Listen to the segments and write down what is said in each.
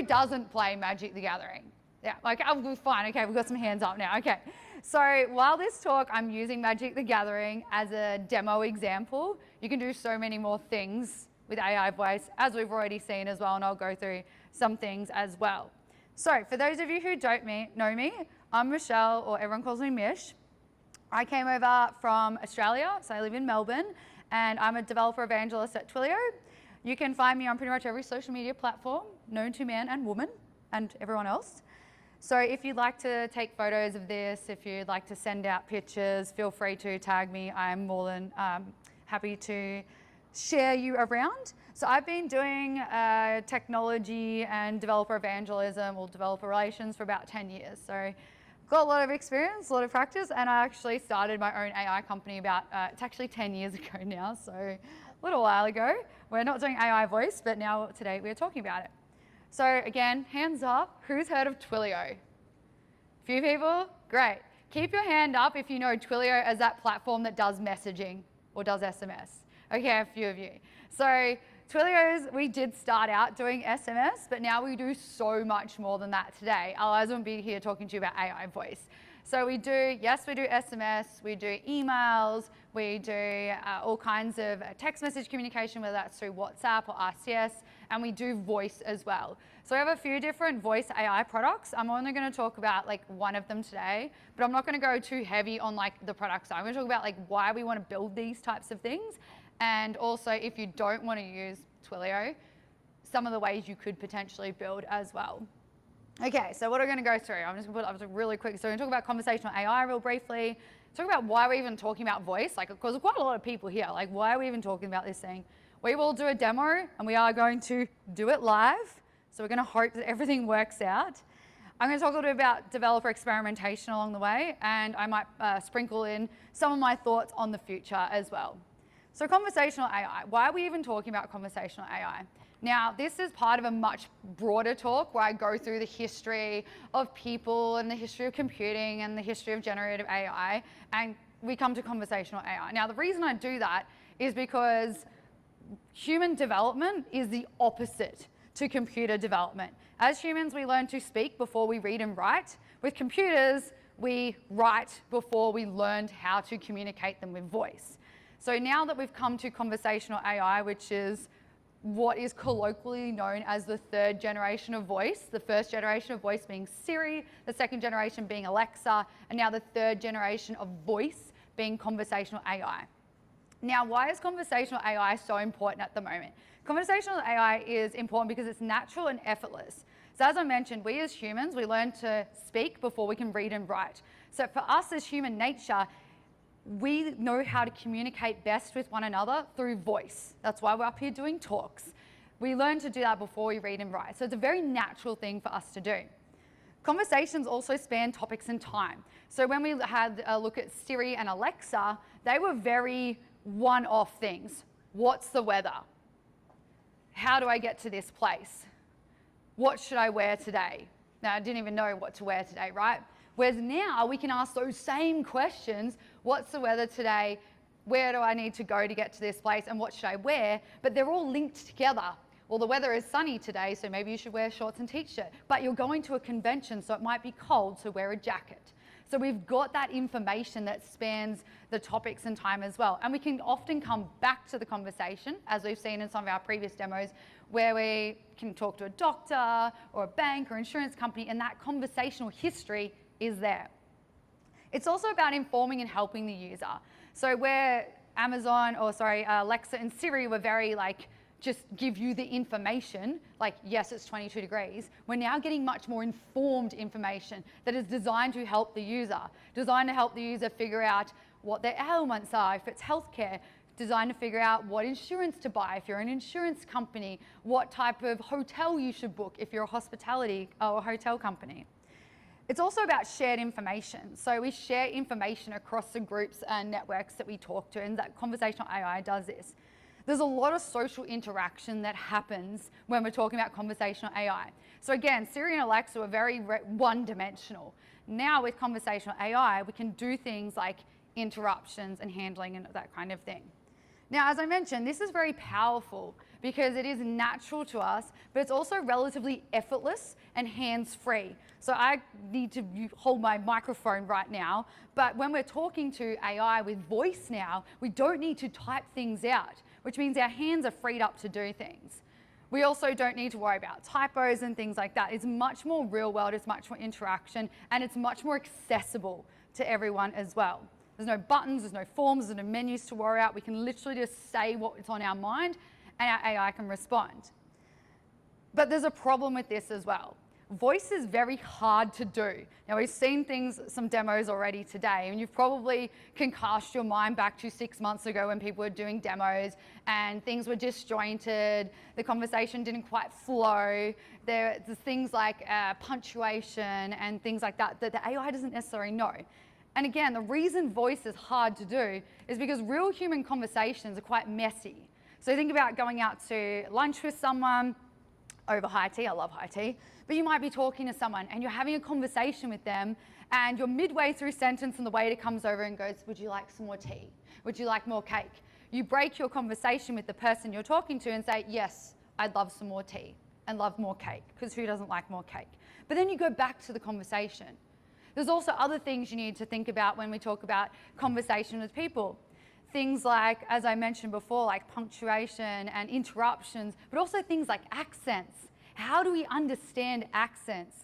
who doesn't play Magic the Gathering? Yeah, like, oh, fine, okay, we've got some hands up now, okay. So while this talk, I'm using Magic the Gathering as a demo example. You can do so many more things with AI voice, as we've already seen as well, and I'll go through some things as well. So for those of you who don't know me, I'm Michelle, or everyone calls me Mish. I came over from Australia, so I live in Melbourne, and I'm a developer evangelist at Twilio. You can find me on pretty much every social media platform known to man and woman and everyone else. So if you'd like to take photos of this, if you'd like to send out pictures, feel free to tag me. I'm more than happy to share you around. So I've been doing technology and developer evangelism or developer relations for about 10 years. So got a lot of experience, a lot of practice, and I actually started my own AI company about, it's actually 10 years ago now, so a little while ago. We're not doing AI voice, but now today we're talking about it. So again, hands up, who's heard of Twilio? Few people? Great. Keep your hand up if you know Twilio as that platform that does messaging or does SMS. Okay, a few of you. So Twilio's, we did start out doing SMS, but now we do so much more than that today. Otherwise, I wouldn't be here talking to you about AI voice. So we do, yes, we do SMS, we do emails, we do all kinds of text message communication, whether that's through WhatsApp or RCS, and we do voice as well. So we have a few different voice AI products. I'm only going to talk about like one of them today, but I'm not going to go too heavy on like the products. I'm going to talk about like why we want to build these types of things, and also if you don't want to use Twilio, some of the ways you could potentially build as well. Okay, so what are we going to go through? I'm just going to put up really quick. So we're going to talk about conversational AI real briefly. Talk about why we're even talking about voice, like, because there's quite a lot of people here. Like, why are we even talking about this thing? We will do a demo, and we are going to do it live. So we're going to hope that everything works out. I'm going to talk a little bit about developer experimentation along the way, and I might sprinkle in some of my thoughts on the future as well. So conversational AI. Why are we even talking about conversational AI? Now, this is part of a much broader talk where I go through the history of people and the history of computing and the history of generative AI, and we come to conversational AI. Now, the reason I do that is because human development is the opposite to computer development. As humans, we learn to speak before we read and write. With computers, we write before we learned how to communicate them with voice. So now that we've come to conversational AI, which is what is colloquially known as the third generation of voice, the first generation of voice being Siri, the second generation being Alexa, and now the third generation of voice being conversational AI. Now, why is conversational AI so important at the moment? Conversational AI is important because it's natural and effortless. So as I mentioned, we as humans, we learn to speak before we can read and write. So for us as human nature, we know how to communicate best with one another through voice. That's why we're up here doing talks. We learn to do that before we read and write. So it's a very natural thing for us to do. Conversations also span topics and time. So when we had a look at Siri and Alexa, they were very one-off things. What's the weather? How do I get to this place? What should I wear today? Now, I didn't even know what to wear today, right? Whereas now we can ask those same questions. What's the weather today? Where do I need to go to get to this place? And what should I wear? But they're all linked together. Well, the weather is sunny today, so maybe you should wear shorts and t-shirt. But you're going to a convention, so it might be cold, so wear a jacket. So we've got that information that spans the topics and time as well. And we can often come back to the conversation, as we've seen in some of our previous demos, where we can talk to a doctor or a bank or insurance company, and that conversational history is there. It's also about informing and helping the user. So where Alexa and Siri were very like, just give you the information, like, yes, it's 22 degrees. We're now getting much more informed information that is designed to help the user, designed to help the user figure out what their ailments are, if it's healthcare, designed to figure out what insurance to buy if you're an insurance company, what type of hotel you should book if you're a hospitality or a hotel company. It's also about shared information. So we share information across the groups and networks that we talk to, and that conversational AI does this. There's a lot of social interaction that happens when we're talking about conversational AI. So again, Siri and Alexa are very one-dimensional. Now with conversational AI, we can do things like interruptions and handling and that kind of thing. Now, as I mentioned, this is very powerful because it is natural to us, but it's also relatively effortless and hands-free. So I need to hold my microphone right now, but when we're talking to AI with voice now, we don't need to type things out, which means our hands are freed up to do things. We also don't need to worry about typos and things like that. It's much more real world, it's much more interaction, and it's much more accessible to everyone as well. There's no buttons, there's no forms, there's no menus to worry about. We can literally just say what's on our mind and our AI can respond. But there's a problem with this as well. Voice is very hard to do. Now we've seen some demos already today, and you probably can cast your mind back to 6 months ago when people were doing demos and things were disjointed, the conversation didn't quite flow, there's things like punctuation and things like that that the AI doesn't necessarily know. And again, the reason voice is hard to do is because real human conversations are quite messy. So think about going out to lunch with someone over high tea, I love high tea, but you might be talking to someone and you're having a conversation with them and you're midway through a sentence and the waiter comes over and goes, would you like some more tea? Would you like more cake? You break your conversation with the person you're talking to and say, yes, I'd love some more tea and love more cake, because who doesn't like more cake? But then you go back to the conversation. There's also other things you need to think about when we talk about conversation with people. Things like, as I mentioned before, like punctuation and interruptions, but also things like accents. How do we understand accents?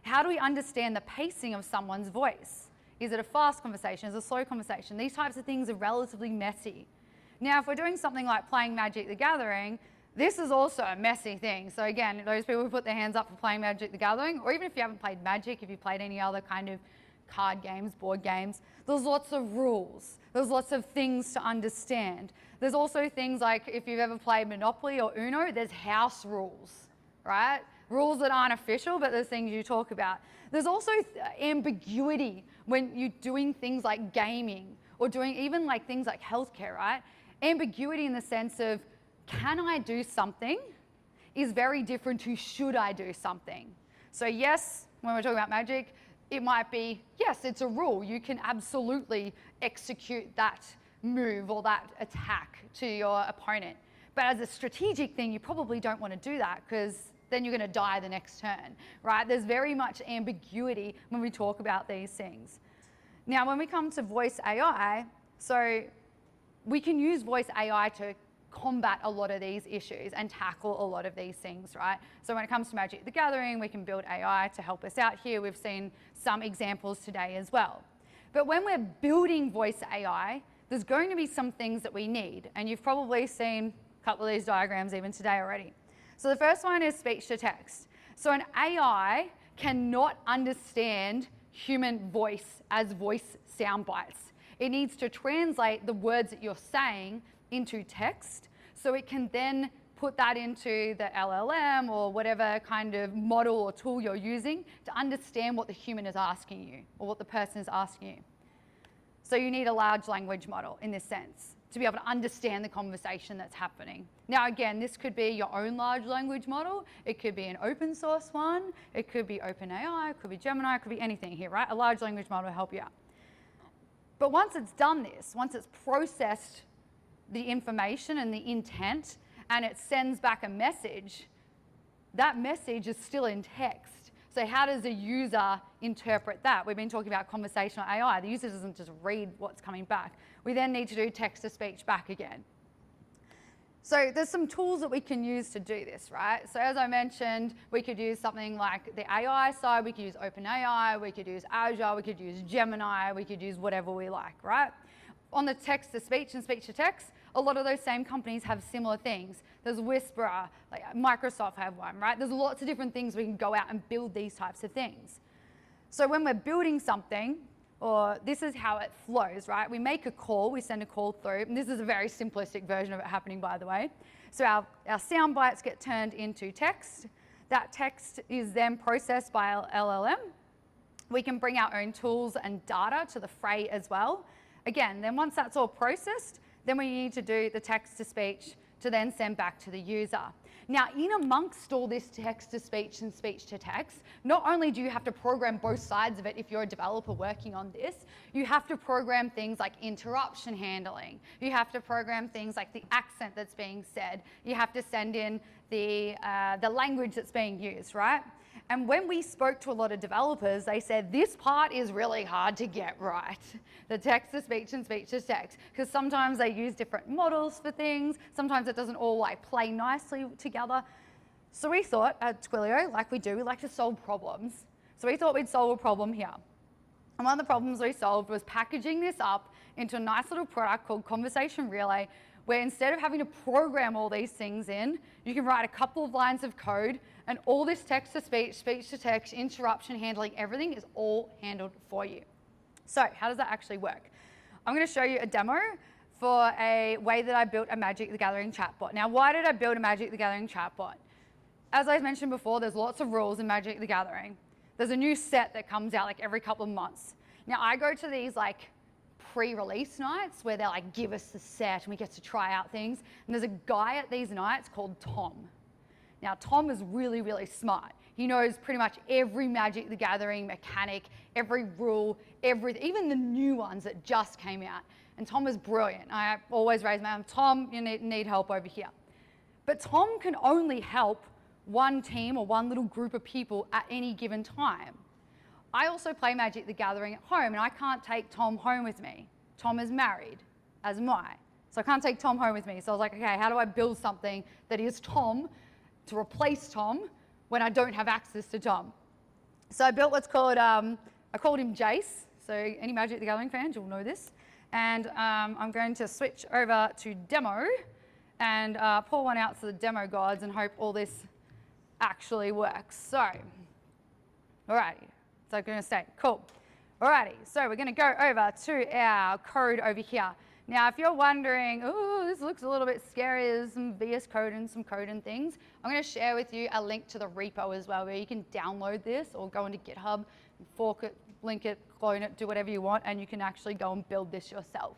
How do we understand the pacing of someone's voice? Is it a fast conversation? Is it a slow conversation? These types of things are relatively messy. Now, if we're doing something like playing Magic the Gathering, this is also a messy thing. So again, those people who put their hands up for playing Magic the Gathering, or even if you haven't played Magic, if you've played any other kind of card games, board games, there's lots of rules. There's lots of things to understand. There's also things like, if you've ever played Monopoly or Uno, there's house rules, right? Rules that aren't official, but there's things you talk about. There's also ambiguity when you're doing things like gaming or doing even like things like healthcare, right? Ambiguity in the sense of, can I do something is very different to should I do something. So yes, when we're talking about Magic, it might be, yes, it's a rule. You can absolutely execute that move or that attack to your opponent. But as a strategic thing, you probably don't want to do that because then you're going to die the next turn, right? There's very much ambiguity when we talk about these things. Now, when we come to voice AI, so we can use voice AI to combat a lot of these issues and tackle a lot of these things, right? So when it comes to Magic the Gathering, we can build AI to help us out here. We've seen some examples today as well. But when we're building voice AI, there's going to be some things that we need. And you've probably seen a couple of these diagrams even today already. So the first one is speech to text. So an AI cannot understand human voice as voice sound bites. It needs to translate the words that you're saying into text, so it can then put that into the LLM or whatever kind of model or tool you're using to understand what the human is asking you or what the person is asking you. So you need a large language model in this sense to be able to understand the conversation that's happening. Now again, this could be your own large language model, it could be an open source one, it could be OpenAI, it could be Gemini, it could be anything here, right? A large language model will help you out. But once it's done this, once it's processed the information and the intent, and it sends back a message, that message is still in text. So how does a user interpret that? We've been talking about conversational AI. The user doesn't just read what's coming back. We then need to do text-to-speech back again. So there's some tools that we can use to do this, right? So as I mentioned, we could use something like the AI side, we could use OpenAI, we could use Azure, we could use Gemini, we could use whatever we like, right? On the text-to-speech and speech-to-text, a lot of those same companies have similar things. There's Whisperer, like Microsoft have one, right? There's lots of different things we can go out and build these types of things. So when we're building something, or this is how it flows, right? We make a call, we send a call through, and this is a very simplistic version of it happening, by the way. So our sound bites get turned into text. That text is then processed by our LLM. We can bring our own tools and data to the fray as well. Again, then once that's all processed, then we need to do the text-to-speech to then send back to the user. Now, in amongst all this text-to-speech and speech-to-text, not only do you have to program both sides of it if you're a developer working on this, you have to program things like interruption handling. You have to program things like the accent that's being said. You have to send in the language that's being used, right? And when we spoke to a lot of developers, they said this part is really hard to get right, the text-to-speech and speech-to-text, because sometimes they use different models for things, sometimes it doesn't all like play nicely together. So we thought at Twilio, like we do, we like to solve problems. So we thought we'd solve a problem here. And one of the problems we solved was packaging this up into a nice little product called Conversation Relay, where instead of having to program all these things in, you can write a couple of lines of code and all this text-to-speech, speech-to-text, interruption handling, everything is all handled for you. So how does that actually work? I'm going to show you a demo for a way that I built a Magic the Gathering chatbot. Now, why did I build a Magic the Gathering chatbot? As I mentioned before, there's lots of rules in Magic the Gathering. There's a new set that comes out like every couple of months. Now, I go to these like pre-release nights where they like give us the set and we get to try out things. And there's a guy at these nights called Tom. Now, Tom is really, really smart. He knows pretty much every Magic the Gathering mechanic, every rule, everything, even the new ones that just came out. And Tom is brilliant. I always raise my hand, Tom, you need help over here. But Tom can only help one team or one little group of people at any given time. I also play Magic the Gathering at home, and I can't take Tom home with me. Tom is married, as am I. So I can't take Tom home with me. So I was like, okay, how do I build something that is Tom to replace Tom when I don't have access to Tom? So I built what's called, I called him Jace. So any Magic the Gathering fans, you'll know this. And I'm going to switch over to demo and pour one out to the demo gods and hope all this actually works. So, alrighty. So I'm going to stay. Cool. Alrighty. So we're going to go over to our code over here. Now, if you're wondering, oh, this looks a little bit scary, there's some VS Code and some code and things, I'm going to share with you a link to the repo as well, where you can download this or go into GitHub, fork it, link it, clone it, do whatever you want, and you can actually go and build this yourself.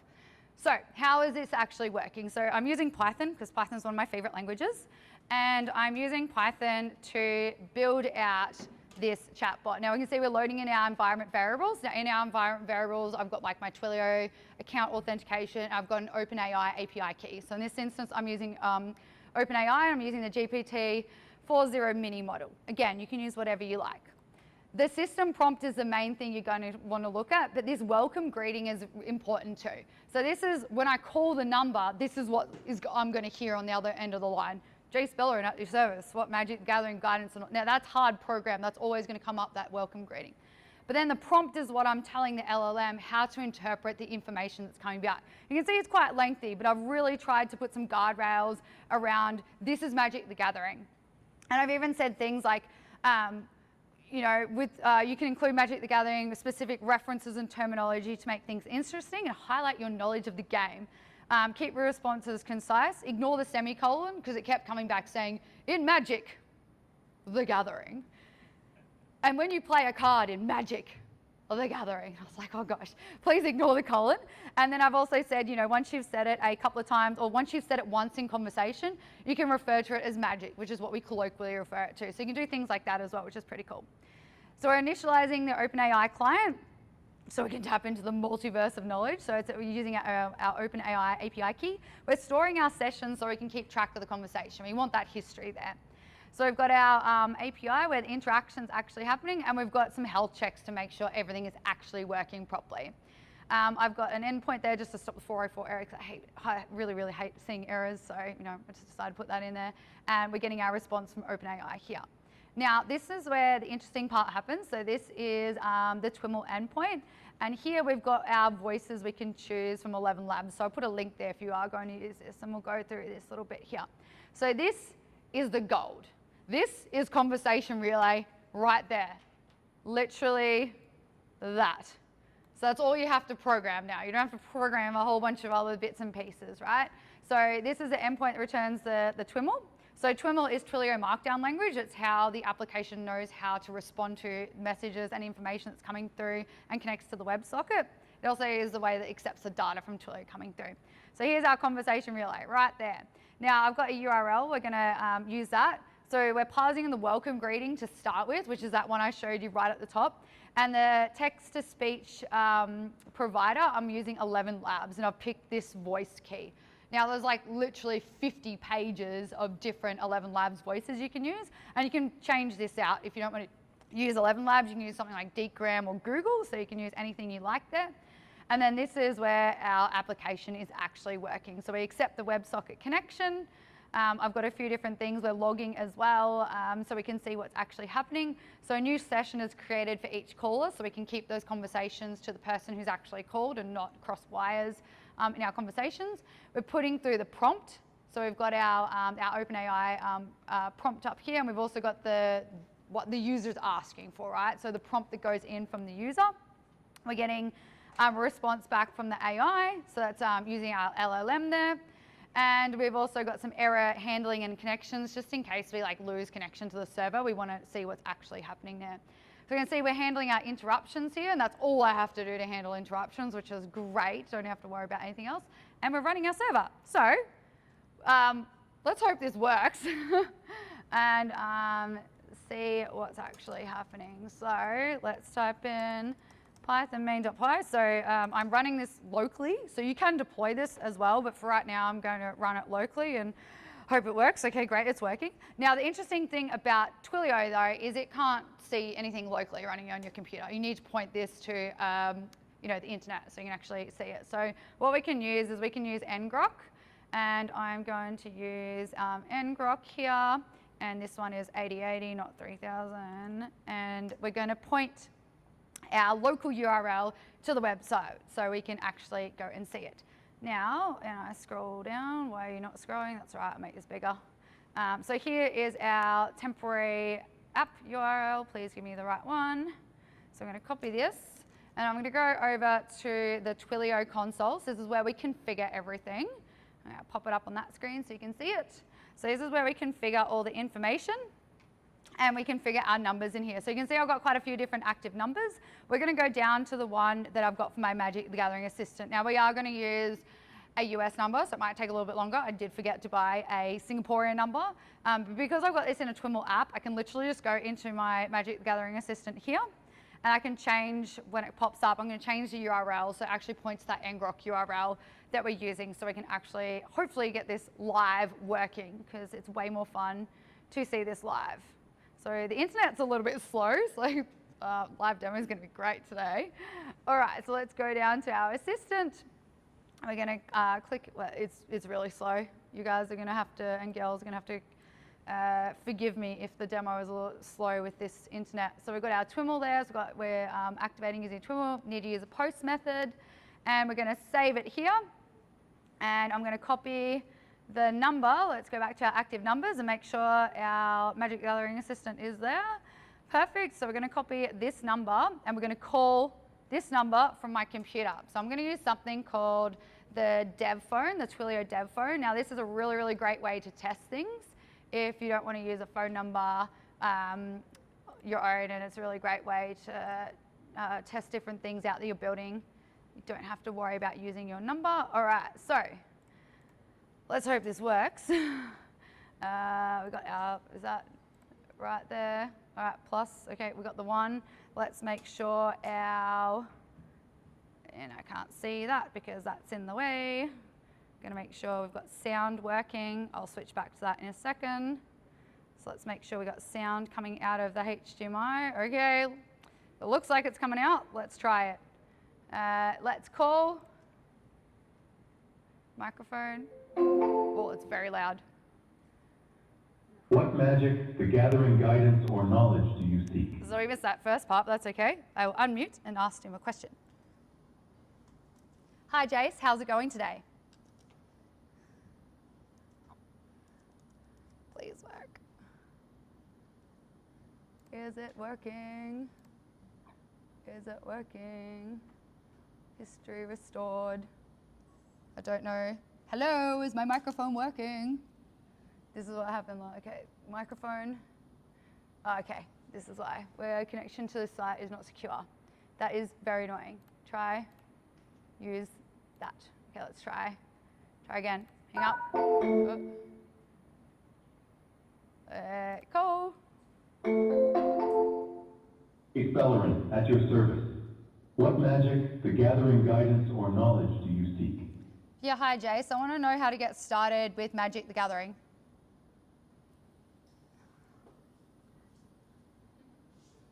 So how is this actually working? So I'm using Python because Python is one of my favorite languages, and I'm using Python to build out this chatbot. Now we can see we're loading in our environment variables. Now in our environment variables, I've got like my Twilio account authentication. I've got an OpenAI API key. So in this instance, I'm using OpenAI. I'm using the GPT-4o mini model. Again, you can use whatever you like. The system prompt is the main thing you're going to want to look at, but this welcome greeting is important too. So this is when I call the number, this is what I'm going to hear on the other end of the line. J Speller and at your service, what Magic Gathering guidance. Now that's hard program, that's always going to come up, that welcome greeting. But then the prompt is what I'm telling the LLM how to interpret the information that's coming back. You can see it's quite lengthy, but I've really tried to put some guardrails around this is Magic the Gathering. And I've even said things like, you know, you can include Magic the Gathering with specific references and terminology to make things interesting and highlight your knowledge of the game. Keep your responses concise. Ignore the semicolon because it kept coming back saying, in Magic the Gathering. And when you play a card in Magic the Gathering, I was like, oh gosh, please ignore the colon. And then I've also said, you know, once you've said it a couple of times, or once you've said it once in conversation, you can refer to it as Magic, which is what we colloquially refer it to. So you can do things like that as well, which is pretty cool. So we're initializing the OpenAI client so we can tap into the multiverse of knowledge. So we're using our OpenAI API key. We're storing our sessions so we can keep track of the conversation. We want that history there. So we've got our API where the interaction's actually happening, and we've got some health checks to make sure everything is actually working properly. I've got an endpoint there just to stop the 404 error, because I really, really hate seeing errors. So, you know, I just decided to put that in there. And we're getting our response from OpenAI here. Now, this is where the interesting part happens. So this is the TWIML endpoint. And here we've got our voices we can choose from 11 Labs. So I'll put a link there if you are going to use this, and we'll go through this little bit here. So this is the gold. This is Conversation Relay right there. Literally that. So that's all you have to program now. You don't have to program a whole bunch of other bits and pieces, right? So this is the endpoint that returns the TWIML. So TWIML is Twilio Markdown language. It's how the application knows how to respond to messages and information that's coming through and connects to the WebSocket. It also is the way that accepts the data from Twilio coming through. So here's our Conversation Relay right there. Now I've got a URL, we're gonna use that. So we're parsing in the welcome greeting to start with, which is that one I showed you right at the top. And the text-to-speech provider, I'm using 11 Labs, and I've picked this voice key. Now there's like literally 50 pages of different 11 Labs voices you can use, and you can change this out. If you don't want to use 11 Labs, you can use something like Deepgram or Google, so you can use anything you like there. And then this is where our application is actually working. So we accept the WebSocket connection. I've got a few different things. We're logging as well, so we can see what's actually happening. So a new session is created for each caller, so we can keep those conversations to the person who's actually called and not cross wires in our conversations. We're putting through the prompt. So we've got our OpenAI prompt up here, and we've also got what the user's asking for, right? So the prompt that goes in from the user. We're getting a response back from the AI, so that's using our LLM there. And we've also got some error handling and connections, just in case we like lose connection to the server. We want to see what's actually happening there. So you can see we're handling our interruptions here, and that's all I have to do to handle interruptions, which is great. Don't have to worry about anything else. And we're running our server. So let's hope this works and see what's actually happening. So let's type in Python main.py. So I'm running this locally, so you can deploy this as well, but for right now I'm going to run it locally and hope it works. Okay, great, it's working. Now the interesting thing about Twilio though is it can't see anything locally running on your computer. You need to point this to the internet so you can actually see it. So what we can use is we can use ngrok, and I'm going to use ngrok here, and this one is 8080, not 3000, and we're going to point our local URL to the website so we can actually go and see it. Now, and I scroll down, why are you not scrolling? That's right, I'll make this bigger. So here is our temporary app URL. Please give me the right one. So I'm going to copy this, and I'm going to go over to the Twilio console. So this is where we configure everything. I'll pop it up on that screen so you can see it. So this is where we configure all the information, and we configure our numbers in here. So you can see I've got quite a few different active numbers. We're going to go down to the one that I've got for my Magic the Gathering Assistant. Now we are going to use a US number, so it might take a little bit longer. I did forget to buy a Singaporean number. But because I've got this in a Twiml app, I can literally just go into my Magic the Gathering Assistant here, and I can change, when it pops up, I'm going to change the URL so it actually points to that ngrok URL that we're using, so we can actually hopefully get this live working, because it's way more fun to see this live. So the internet's a little bit slow, so live demo is going to be great today. All right, so let's go down to our assistant. We're going to click, well, it's really slow. You guys are going to have to, and girls are going to have to forgive me if the demo is a little slow with this internet. So we've got our Twiml there, so we're activating using Twiml, need to use a post method, and we're going to save it here. And I'm going to copy the number. Let's go back to our active numbers and make sure our Magic Gathering Assistant is there. Perfect. So we're going to copy this number, and we're going to call this number from my computer. So I'm going to use something called the dev phone, the Twilio dev phone. Now this is a really, really great way to test things if you don't want to use a phone number your own, and it's a really great way to test different things out that you're building. You don't have to worry about using your number. All right, so let's hope this works. We got our, is that right there? All right, plus, okay, we got the one. Let's make sure our, and I can't see that because that's in the way. Gonna make sure we've got sound working. I'll switch back to that in a second. So let's make sure we got sound coming out of the HDMI. Okay, it looks like it's coming out. Let's try it. Let's call microphone. Oh, it's very loud. What Magic the Gathering guidance or knowledge do you seek? So we missed that first part, but that's okay. I will unmute and ask him a question. Hi Jace, how's it going today? Please work. Is it working? Is it working? History restored. I don't know. Hello, is my microphone working? This is what happened. Okay, microphone. Oh, okay, this is why. Where connection to the site is not secure. That is very annoying. Try, use that. Okay, let's try. Try again. Hang up. Oh. Cool. Hey, Bellerin, at your service. What magic, the gathering guidance, or knowledge do you seek? Yeah, hi Jace. I want to know how to get started with Magic the Gathering.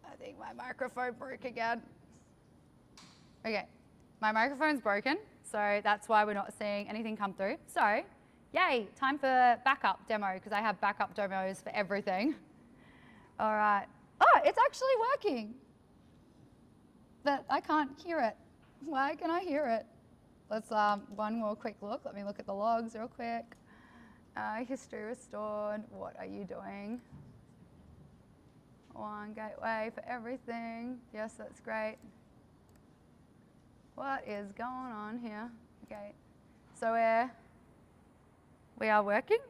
I think my microphone broke again. Okay, my microphone's broken, so that's why we're not seeing anything come through. So, yay, time for backup demo, because I have backup demos for everything. All right. Oh, it's actually working. But I can't hear it. Why can I hear it? Let's one more quick look. Let me look at the logs real quick. History restored. What are you doing? One gateway for everything. Yes, that's great. What is going on here? Okay, so we are working.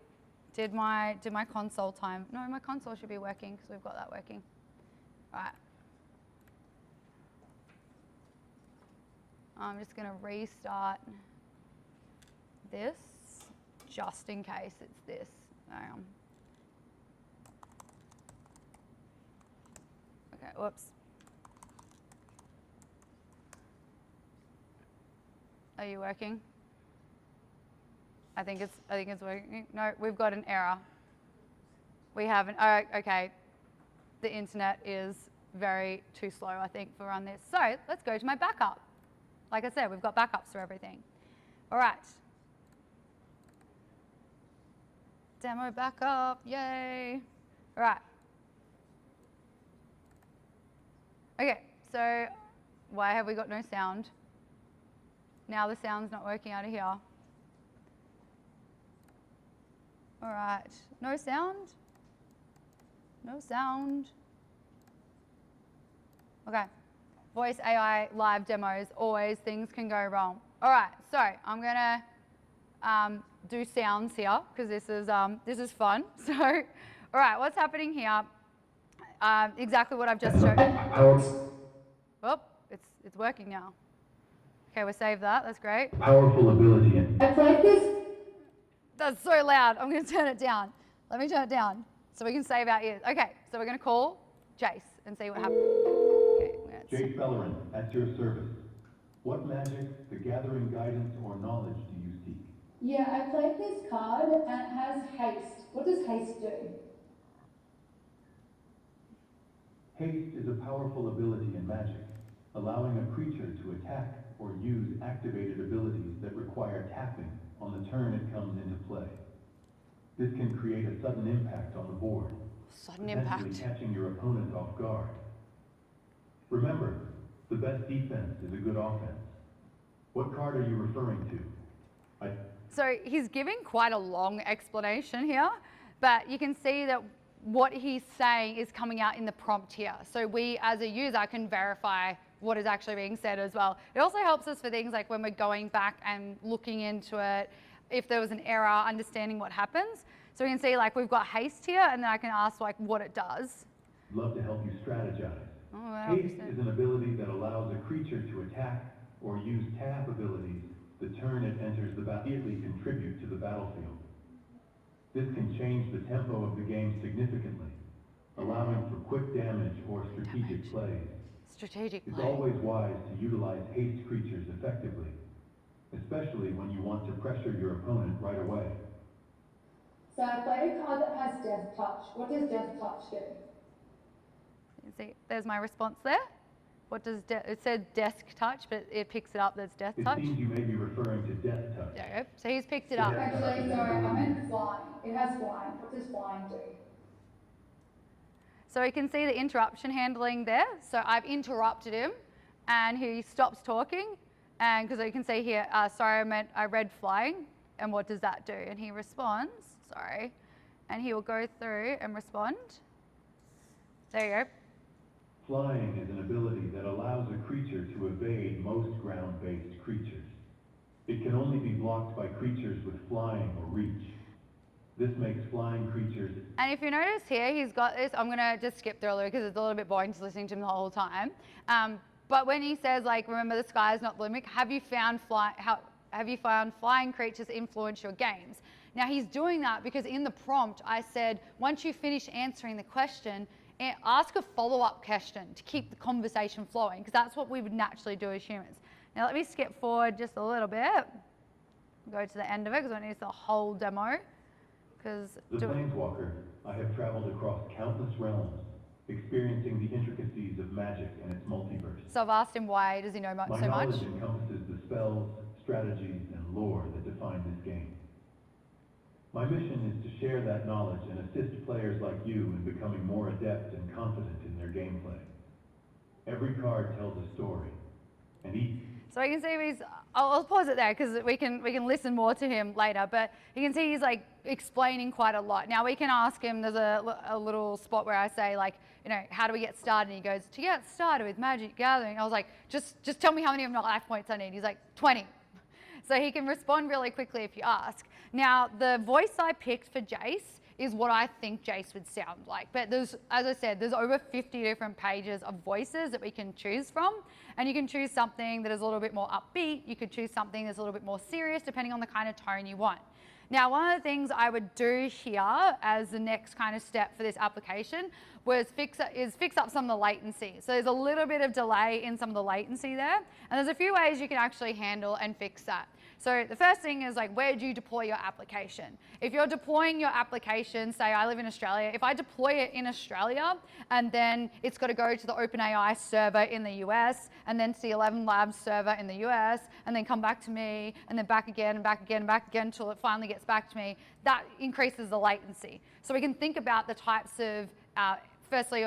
Did my console time? No, my console should be working because we've got that working. All right. I'm just going to restart this just in case it's this. Hang on. Okay, whoops. Are you working? I think it's working. No, we've got an error. We haven't. Oh, okay. The internet is very too slow, I think, for run this. So let's go to my backup. Like I said, we've got backups for everything. All right. Demo backup, yay. All right. Okay, so why have we got no sound? Now the sound's not working out of here. All right, no sound? No sound. Okay. Voice AI live demos, always things can go wrong. All right, so I'm gonna do sounds here because this is fun. So, all right, what's happening here? Exactly what I've just shown. Oh, it's working now. Okay, we'll save that. That's great. Powerful ability in That's so loud. I'm gonna turn it down. Let me turn it down so we can save our ears. Okay, so we're gonna call Jace and see what happens. Okay, Jake Bellerin, at your service. What magic, the gathering guidance, or knowledge do you seek? Yeah, I played this card and it has haste. What does haste do? Haste is a powerful ability in magic, allowing a creature to attack or use activated abilities that require tapping on the turn it comes into play. This can create a sudden impact on the board, potentially catching your opponent off guard. Remember, the best defense is a good offense. What card are you referring to? So he's giving quite a long explanation here, but you can see that what he's saying is coming out in the prompt here. So we as a user can verify what is actually being said as well. It also helps us for things like when we're going back and looking into it, if there was an error, understanding what happens. So we can see like we've got haste here and then I can ask like what it does. I'd love to help you strategize. Oh, Haste is an ability that allows a creature to attack or use tap abilities the turn it enters the battle, immediately contribute to the battlefield. This can change the tempo of the game significantly, allowing for quick damage or strategic plays. It's always wise to utilize haste creatures effectively, especially when you want to pressure your opponent right away. So I played a card that has Death Touch. What does Death Touch do? You see, there's my response there. What does it said desk touch, but it picks it up that's death touch. It seems you may be referring to death touch. There you go. So he's picked it up. Actually, sorry, I meant flying. It has flying. What does flying do? So we can see the interruption handling there. So I've interrupted him and he stops talking. And because you can see here, sorry, I read flying. And what does that do? And he responds, sorry. And he will go through and respond. There you go. Flying is an ability that allows a creature to evade most ground-based creatures. It can only be blocked by creatures with flying or reach. This makes flying creatures... And if you notice here, he's got this, I'm gonna just skip through a little because it's a little bit boring just listening to him the whole time. But when he says like, remember the sky is not the limit, have you found flying creatures influence your games? Now he's doing that because in the prompt I said, once you finish answering the question, ask a follow-up question to keep the conversation flowing, because that's what we would naturally do as humans. Now let me skip forward just a little bit, go to the end of it because I need the whole demo. The Planeswalker, I have traveled across countless realms, experiencing the intricacies of magic and its multiverse. So I've asked him why does he know so My much? knowledge encompasses the spells, strategies, and lore that define this game. My mission is to share that knowledge and assist players like you in becoming more adept and confident in their gameplay. Every card tells a story, and each... So you can see he's, I'll pause it there because we can listen more to him later, but you can see he's like explaining quite a lot. Now we can ask him, there's a little spot where I say like, you know, how do we get started? And he goes, to get started with Magic Gathering. I was like, just tell me how many of my life points I need. He's like, 20. So he can respond really quickly if you ask. Now the voice I picked for Jace is what I think Jace would sound like. But there's, as I said, there's over 50 different pages of voices that we can choose from. And you can choose something that is a little bit more upbeat. You could choose something that's a little bit more serious, depending on the kind of tone you want. Now, one of the things I would do here as the next kind of step for this application was fix up some of the latency. So there's a little bit of delay in some of the latency there. And there's a few ways you can actually handle and fix that. So the first thing is like, where do you deploy your application? If you're deploying your application, say I live in Australia, if I deploy it in Australia and then it's got to go to the OpenAI server in the US and then to the 11 Labs server in the US and then come back to me and then back again and back again and back again until it finally gets back to me, that increases the latency. So we can think about the types of, firstly,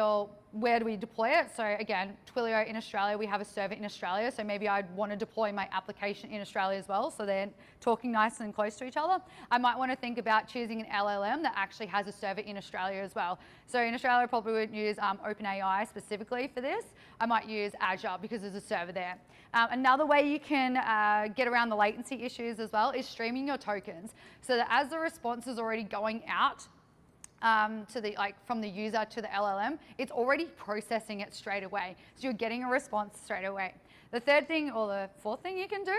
where do we deploy it? So again, Twilio in Australia, we have a server in Australia, so maybe I'd want to deploy my application in Australia as well, so they're talking nice and close to each other. I might want to think about choosing an LLM that actually has a server in Australia as well. So in Australia, I probably wouldn't use OpenAI specifically for this. I might use Azure because there's a server there. Another way you can get around the latency issues as well is streaming your tokens, so that as the response is already going out to the, from the user to the LLM, it's already processing it straight away. So you're getting a response straight away. The third thing, or the fourth thing you can do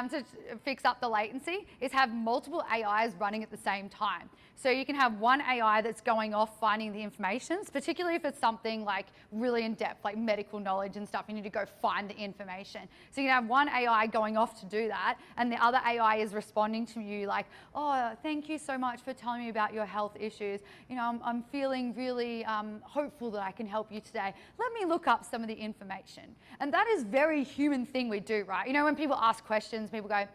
to fix up the latency is have multiple AIs running at the same time. So you can have one AI that's going off finding the information, particularly if it's something like really in depth, like medical knowledge and stuff, you need to go find the information. So you can have one AI going off to do that, and the other AI is responding to you like, oh, thank you so much for telling me about your health issues. You know, I'm feeling really hopeful that I can help you today. Let me look up some of the information. And that is very human thing we do, right? You know, when people ask questions, people go,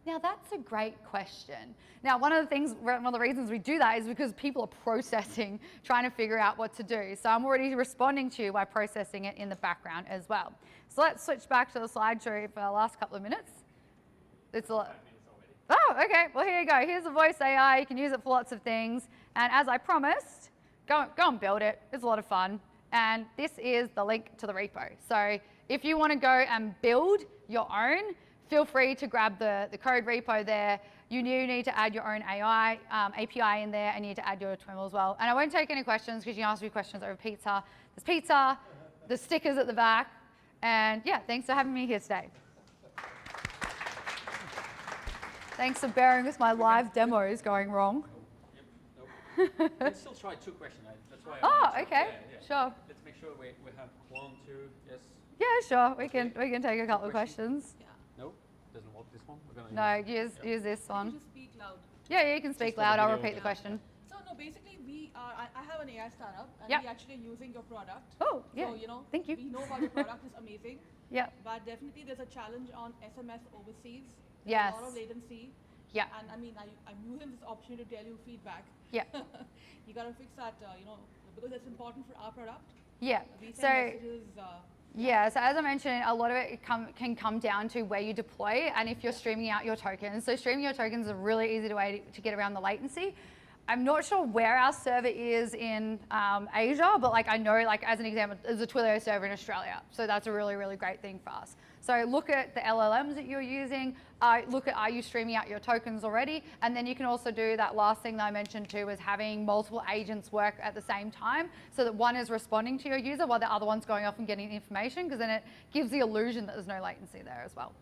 now that's a great question. Now, one of the reasons we do that is because people are processing, trying to figure out what to do. So I'm already responding to you by processing it in the background as well. So let's switch back to the slideshow for the last couple of minutes. It's a lot. Oh, okay. Well, here you go. Here's the voice AI. You can use it for lots of things. And as I promised, go and build it. It's a lot of fun. And this is the link to the repo. So if you want to go and build your own, feel free to grab the code repo there. You need to add your own AI API in there, and you need to add your Twiml as well. And I won't take any questions because you can ask me questions over pizza. There's pizza, there's stickers at the back, and yeah, thanks for having me here today. Thanks for bearing with my live demos going wrong. Yep, nope. Let's still try two questions. That's why. Oh, okay, sure. Let's make sure we have 1, 2, yes. Yeah, sure. We can take a couple of questions. Yeah. No, doesn't work. This one. We're gonna No, use this one. You just speak loud. Yeah, you can speak Just for loud. the I'll video. repeat the question. So no, basically we are. I have an AI startup, and Yep. we actually are using your product. Oh, yeah. So you know, Thank you. we know about your product is amazing, Yeah. but definitely there's a challenge on SMS overseas. There's Yes. A lot of latency. Yeah. And I mean, I'm using this opportunity to tell you feedback. Yeah. You gotta fix that. You know, because it's important for our product. Yeah. We send So. messages. Yeah, so as I mentioned, a lot of it can come down to where you deploy and if you're streaming out your tokens. So streaming your tokens is a really easy way to get around the latency. I'm not sure where our server is in Asia, but like I know, like as an example, there's a Twilio server in Australia. So that's a really, really great thing for us. So look at the LLMs that you're using, look at are you streaming out your tokens already, and then you can also do that last thing that I mentioned too, is having multiple agents work at the same time so that one is responding to your user while the other one's going off and getting information, because then it gives the illusion that there's no latency there as well.